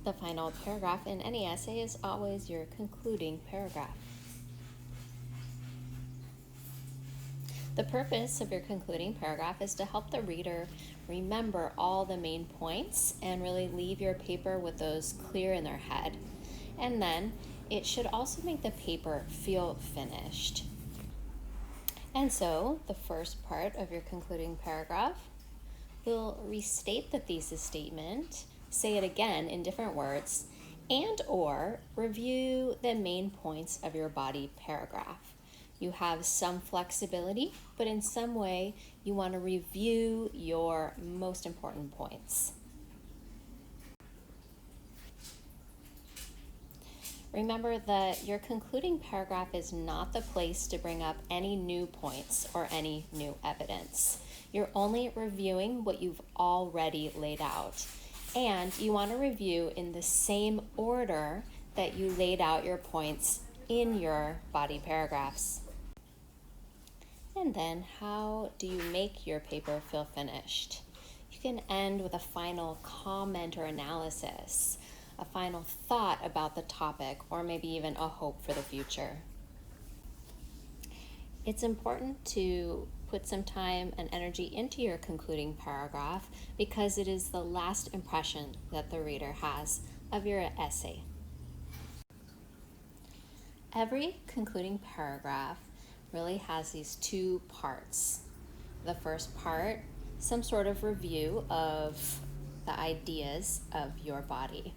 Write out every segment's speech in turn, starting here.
The final paragraph in any essay is always your concluding paragraph. The purpose of your concluding paragraph is to help the reader remember all the main points and really leave your paper with those clear in their head. And then it should also make the paper feel finished. And so the first part of your concluding paragraph will restate the thesis statement, say it again in different words, and or review the main points of your body paragraph. You have some flexibility, but in some way you want to review your most important points. Remember that your concluding paragraph is not the place to bring up any new points or any new evidence. You're only reviewing what you've already laid out. And you want to review in the same order that you laid out your points in your body paragraphs. And then how do you make your paper feel finished? You can end with a final comment or analysis, a final thought about the topic, or maybe even a hope for the future. It's important to put some time and energy into your concluding paragraph because it is the last impression that the reader has of your essay. Every concluding paragraph really has these two parts. The first part, some sort of review of the ideas of your body.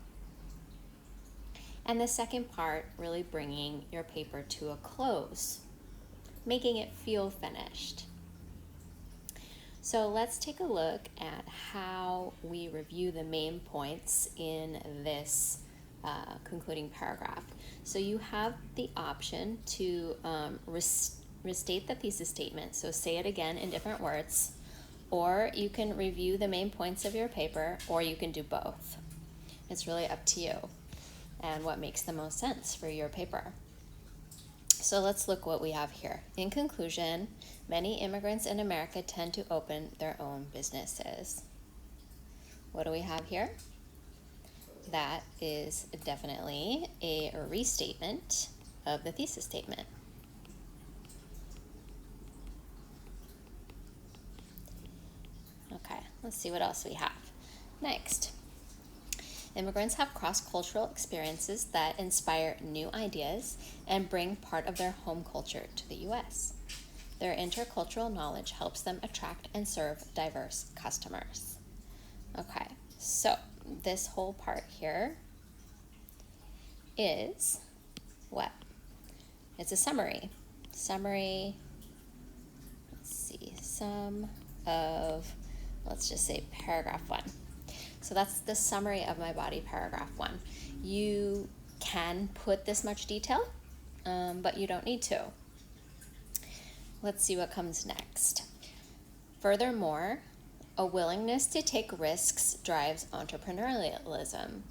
And the second part, really bringing your paper to a close, making it feel finished. So let's take a look at how we review the main points in this concluding paragraph. So you have the option to restate the thesis statement, so say it again in different words, or you can review the main points of your paper, or you can do both. It's really up to you and what makes the most sense for your paper. So let's look what we have here. In conclusion, many immigrants in America tend to open their own businesses. What do we have here? That is definitely a restatement of the thesis statement. Okay, let's see what else we have. Next, immigrants have cross-cultural experiences that inspire new ideas and bring part of their home culture to the U.S. Their intercultural knowledge helps them attract and serve diverse customers. Okay, so this whole part here is what? It's a summary. Let's see, let's just say paragraph 1. So that's the summary of my body paragraph 1. You can put this much detail, but you don't need to. Let's see what comes next. Furthermore, a willingness to take risks drives entrepreneurialism.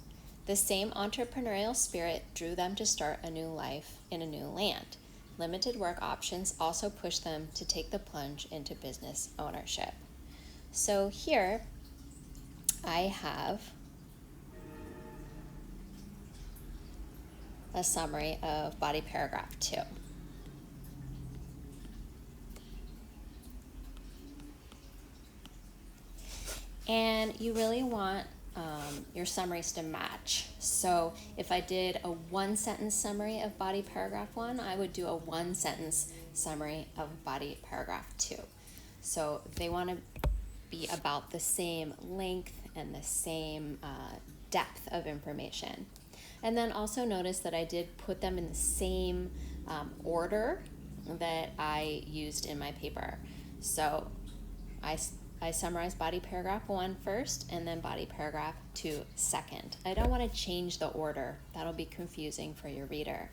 The same entrepreneurial spirit drew them to start a new life in a new land. Limited work options also push them to take the plunge into business ownership. So here I have a summary of body paragraph 2. And you really want your summaries to match. So if I did a 1-sentence summary of body paragraph 1, I would do a 1-sentence summary of body paragraph 2. So they want to be about the same length and the same depth of information. And then also notice that I did put them in the same order that I used in my paper. So I summarized body paragraph 1 first and then body paragraph 2 second. I don't want to change the order. That'll be confusing for your reader.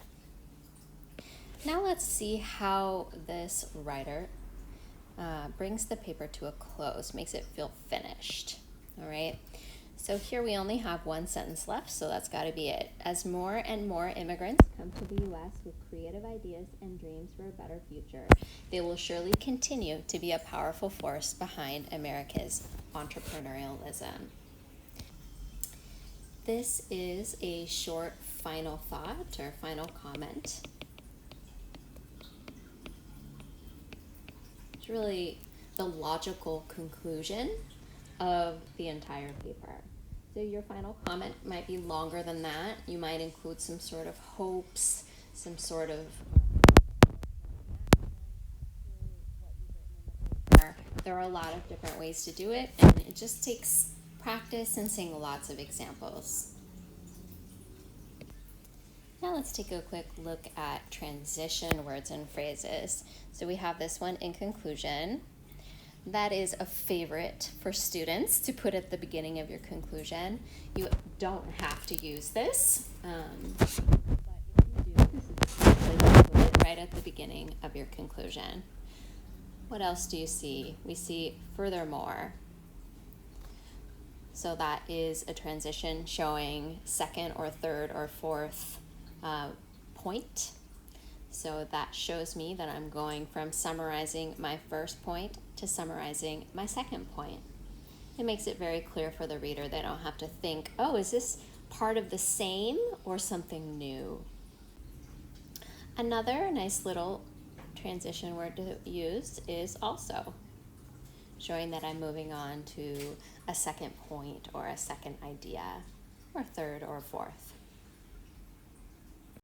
Now let's see how this writer brings the paper to a close, makes it feel finished. All right. So here we only have 1 sentence left, so that's got to be it. As more and more immigrants come to the U.S. with creative ideas and dreams for a better future, they will surely continue to be a powerful force behind America's entrepreneurialism. This is a short final thought or final comment. It's really the logical conclusion of the entire paper. So your final comment might be longer than that. You might include some sort of hopes, some sort of there are a lot of different ways to do it, and it just takes practice and seeing lots of examples. Now let's take a quick look at transition words and phrases. So we have this one, in conclusion. That is a favorite for students to put at the beginning of your conclusion. You don't have to use this, but if you do, this is a good place to put it right at the beginning of your conclusion. What else do you see? We see furthermore. So that is a transition showing second or third or fourth point. So that shows me that I'm going from summarizing my first point to summarizing my second point. It makes it very clear for the reader. They don't have to think, oh, is this part of the same or something new? Another nice little transition word to use is also, showing that I'm moving on to a second point or a second idea or third or fourth.